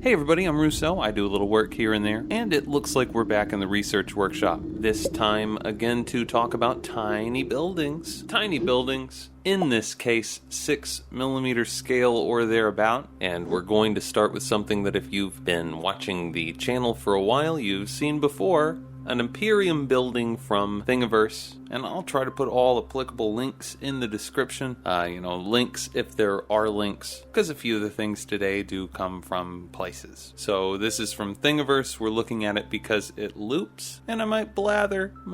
Hey everybody, I'm Russo. I do a little work here and there, and it looks like we're back in the research workshop. This time again to talk about tiny buildings. Tiny buildings, in this case 6mm scale or thereabout, and we're going to start with something that if you've been watching the channel for a while, you've seen before. An Imperium Building from Thingiverse, and I'll try to put all applicable links in the description. Links if there are links, because a few of the things today do come from places. So this is from Thingiverse. We're looking at it because it loops, and I might blather a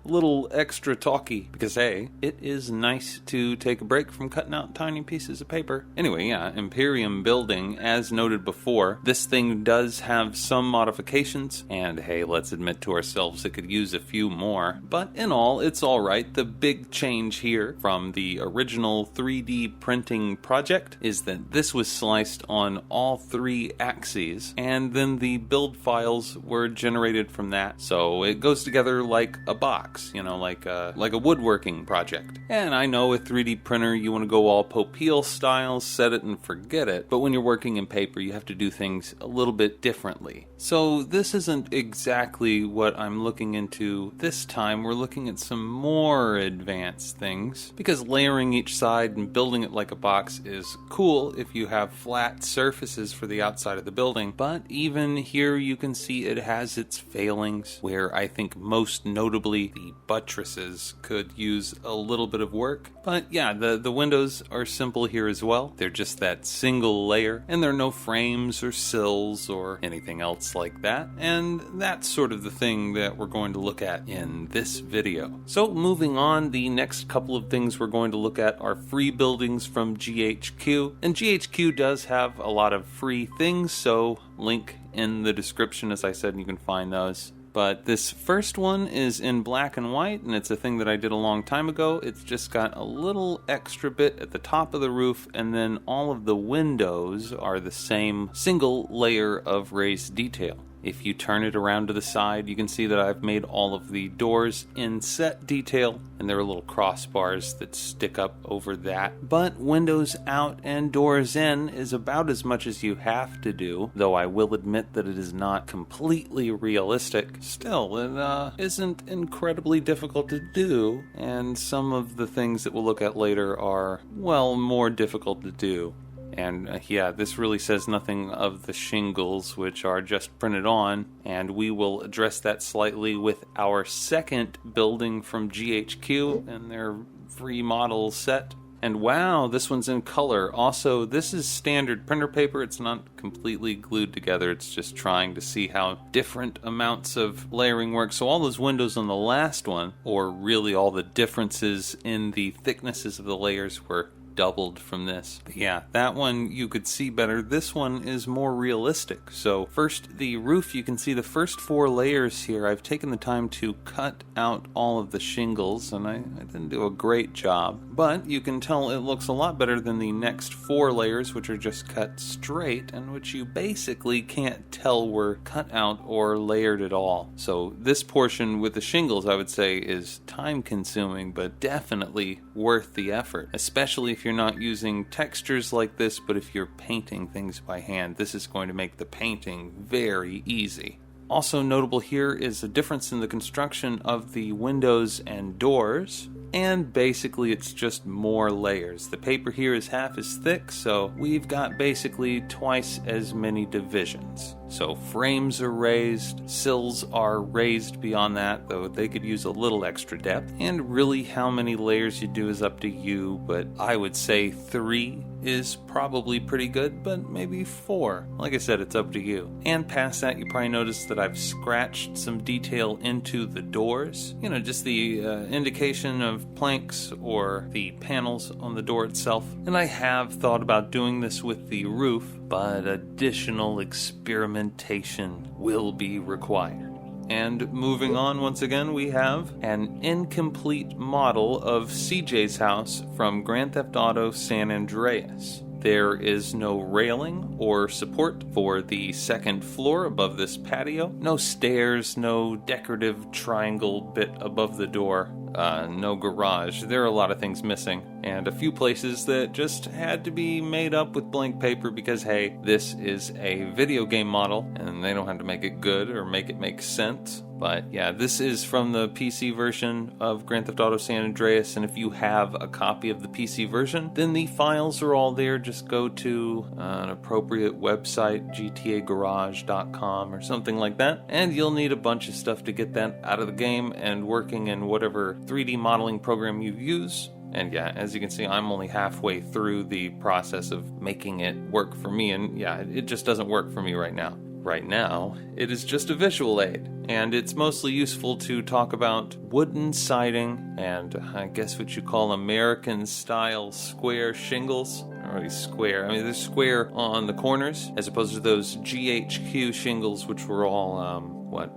little extra talky, because hey, it is nice to take a break from cutting out tiny pieces of paper. Anyway, yeah, Imperium Building, as noted before, this thing does have some modifications, and hey, let's admit to ourselves it could use a few more, but in all, it's alright. The big change here from the original 3D printing project is that this was sliced on all 3 axes, and then the build files were generated from that, so it goes together like a box. Like a woodworking project. And I know with 3D printer you want to go all Popeil style, set it and forget it, but when you're working in paper you have to do things a little bit differently. So this isn't exactly what I'm looking into this time. We're looking at some more advanced things, because layering each side and building it like a box is cool if you have flat surfaces for the outside of the building, but even here you can see it has its failings, where I think most notably the buttresses could use a little bit of work. But yeah, the windows are simple here as well. They're just that single layer, and there are no frames or sills or anything else like that. And that's sort of the thing that we're going to look at in this video. So moving on, the next couple of things we're going to look at are free buildings from GHQ. And GHQ does have a lot of free things, so link in the description, as I said, and you can find those. But this first one is in black and white, and it's a thing that I did a long time ago. It's just got a little extra bit at the top of the roof, and then all of the windows are the same single layer of raised detail. If you turn it around to the side, you can see that I've made all of the doors in set detail, and there are little crossbars that stick up over that. But windows out and doors in is about as much as you have to do, though I will admit that it is not completely realistic. Still, it isn't incredibly difficult to do, and some of the things that we'll look at later are, well, more difficult to do. And yeah, this really says nothing of the shingles, which are just printed on, and we will address that slightly with our second building from GHQ and their free model set. And wow, this one's in color. Also, this is standard printer paper. It's not completely glued together. It's just trying to see how different amounts of layering work. So all those windows on the last one, or really all the differences in the thicknesses of the layers, were doubled from this. But yeah, that one you could see better. This one is more realistic. So first, the roof, you can see the first 4 layers here. I've taken the time to cut out all of the shingles, and I didn't do a great job, but you can tell it looks a lot better than the next 4 layers, which are just cut straight, and which you basically can't tell were cut out or layered at all. So this portion with the shingles, I would say, is time consuming, but definitely worth the effort, especially if you're not using textures like this, but if you're painting things by hand. This is going to make the painting very easy. Also notable here is a difference in the construction of the windows and doors, and basically it's just more layers. The paper here is half as thick, so we've got basically twice as many divisions. So frames are raised, sills are raised beyond that, though they could use a little extra depth. And really how many layers you do is up to you, but I would say 3 is probably pretty good, but maybe 4. Like I said, it's up to you. And past that, you probably noticed that I've scratched some detail into the doors. Just the indication of planks or the panels on the door itself. And I have thought about doing this with the roof, but additional experimentation will be required. And moving on, once again, we have an incomplete model of CJ's house from Grand Theft Auto San Andreas. There is no railing or support for the second floor above this patio. No stairs, no decorative triangle bit above the door. no garage. There are a lot of things missing, and a few places that just had to be made up with blank paper because, hey, this is a video game model, and they don't have to make it good or make it make sense. But yeah, this is from the PC version of Grand Theft Auto San Andreas, and if you have a copy of the PC version, then the files are all there. Just go to an appropriate website, gtagarage.com or something like that, and you'll need a bunch of stuff to get that out of the game and working in whatever 3D modeling program you use. And yeah, as you can see, I'm only halfway through the process of making it work for me, and yeah, it just doesn't work for me right now. Right now, it is just a visual aid, and it's mostly useful to talk about wooden siding and I guess what you call American-style square shingles. Not really square. I mean, they're square on the corners as opposed to those GHQ shingles, which were all,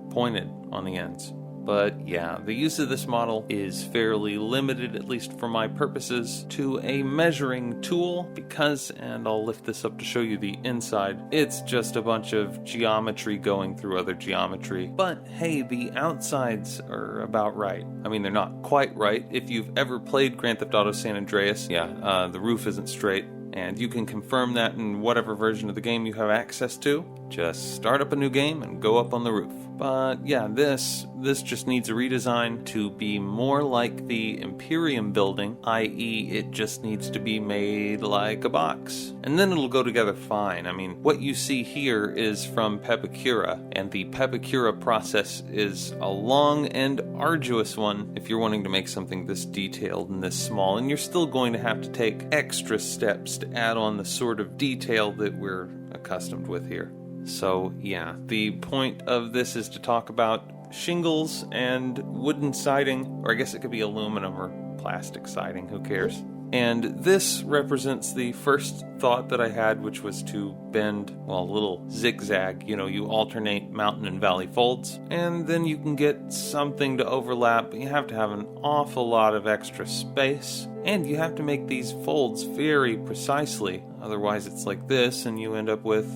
pointed on the ends. But yeah, the use of this model is fairly limited, at least for my purposes, to a measuring tool because, and I'll lift this up to show you the inside, it's just a bunch of geometry going through other geometry. But hey, the outsides are about right. I mean, they're not quite right. If you've ever played Grand Theft Auto San Andreas, the roof isn't straight. And you can confirm that in whatever version of the game you have access to. Just start up a new game and go up on the roof. But yeah, this just needs a redesign to be more like the Imperium Building, i.e. it just needs to be made like a box. And then it'll go together fine. I mean, what you see here is from Pepakura, and the Pepakura process is a long and arduous one if you're wanting to make something this detailed and this small, and you're still going to have to take extra steps to add on the sort of detail that we're accustomed with here. So yeah, the point of this is to talk about shingles and wooden siding, or I guess it could be aluminum or plastic siding, who cares? And this represents the first thought that I had, which was to bend, well, a little zigzag. You alternate mountain and valley folds, and then you can get something to overlap, but you have to have an awful lot of extra space, and you have to make these folds very precisely. Otherwise, it's like this, and you end up with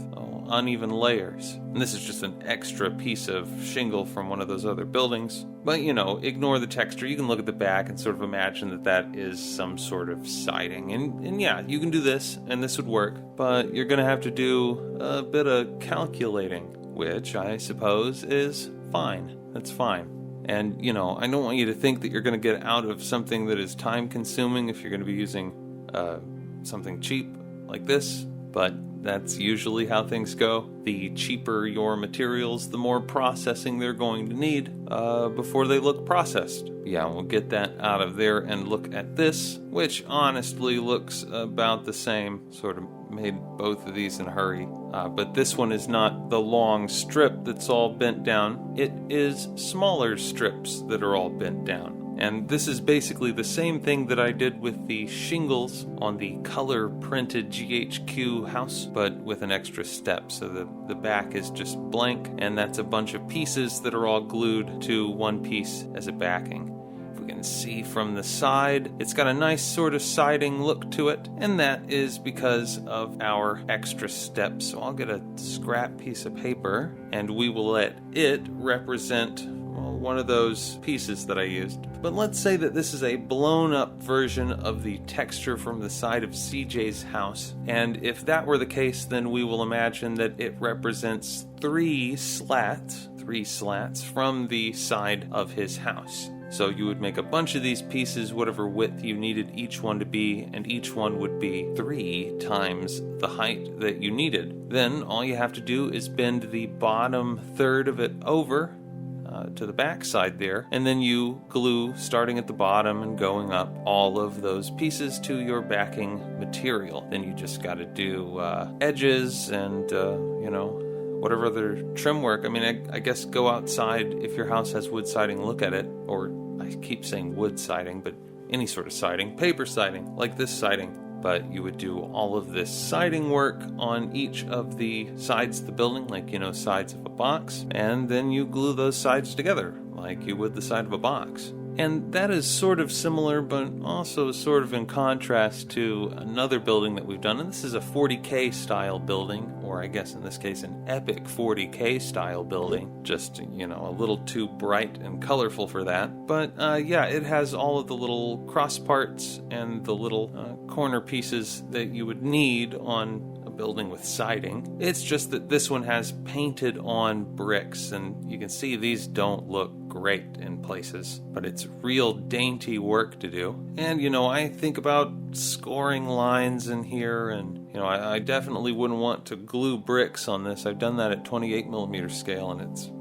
uneven layers. And this is just an extra piece of shingle from one of those other buildings. But, ignore the texture. You can look at the back and sort of imagine that is some sort of siding. And yeah, you can do this, and this would work. But you're going to have to do a bit of calculating, which I suppose is fine. That's fine. And, I don't want you to think that you're going to get out of something that is time-consuming if you're going to be using something cheap like this. But that's usually how things go. The cheaper your materials, the more processing they're going to need before they look processed. Yeah, we'll get that out of there and look at this, which honestly looks about the same. Sort of made both of these in a hurry. But this one is not the long strip that's all bent down. It is smaller strips that are all bent down. And this is basically the same thing that I did with the shingles on the color printed GHQ house, but with an extra step. So the back is just blank, and that's a bunch of pieces that are all glued to one piece as a backing. If we can see from the side, it's got a nice sort of siding look to it, and that is because of our extra steps. So I'll get a scrap piece of paper, and we will let it represent one of those pieces that I used. But let's say that this is a blown up version of the texture from the side of CJ's house. And if that were the case, then we will imagine that it represents three slats from the side of his house. So you would make a bunch of these pieces, whatever width you needed each one to be, and each one would be 3 times the height that you needed. Then all you have to do is bend the bottom third of it over to the back side there, and then you glue, starting at the bottom and going up, all of those pieces to your backing material. Then you just got to do edges and whatever other trim work. I mean, I guess go outside if your house has wood siding, look at it, or I keep saying wood siding, but any sort of siding, paper siding, like this siding. But you would do all of this siding work on each of the sides of the building, like, sides of a box, and then you glue those sides together, like you would the side of a box. And that is sort of similar, but also sort of in contrast to another building that we've done, and this is a 40K style building, or or I guess in this case an epic 40K style building. Just, a little too bright and colorful for that. But yeah, it has all of the little cross parts and the little corner pieces that you would need on a building with siding. It's just that this one has painted on bricks, and you can see these don't look great in places, but it's real dainty work to do. And I think about scoring lines in here, and I definitely wouldn't want to glue bricks on this. I've done that at 28mm scale, and it's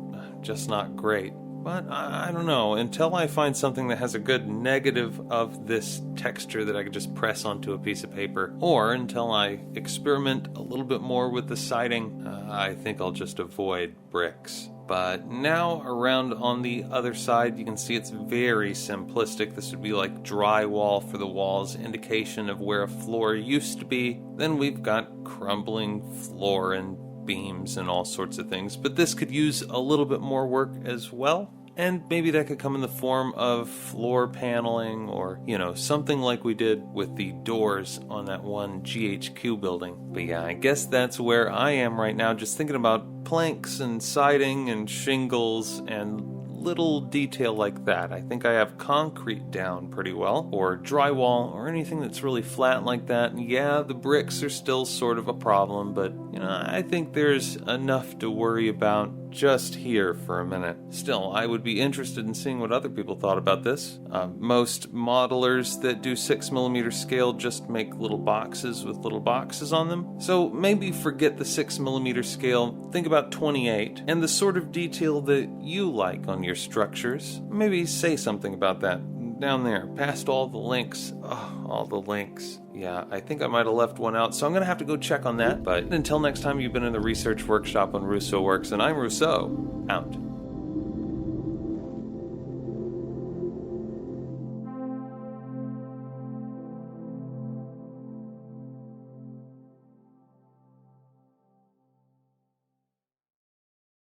just not great. But I don't know, until I find something that has a good negative of this texture that I could just press onto a piece of paper, or until I experiment a little bit more with the siding, I think I'll just avoid bricks. But now around on the other side, you can see it's very simplistic. This would be like drywall for the walls, indication of where a floor used to be. Then we've got crumbling floor and beams and all sorts of things, but this could use a little bit more work as well, and maybe that could come in the form of floor paneling, or something like we did with the doors on that one GHQ building. But yeah, I guess that's where I am right now, just thinking about planks and siding and shingles and little detail like that. I think I have concrete down pretty well, or drywall, or anything that's really flat like that. And yeah, the bricks are still sort of a problem, but I think there's enough to worry about just here for a minute. Still, I would be interested in seeing what other people thought about this. Most modelers that do 6mm scale just make little boxes with little boxes on them. So maybe forget the 6mm scale, think about 28, and the sort of detail that you like on your structures. Maybe say something about that down there, past all the links. Oh, all the links. Yeah, I think I might have left one out, so I'm going to have to go check on that. But until next time, you've been in the research workshop on Russo Works, and I'm Rousseau, out.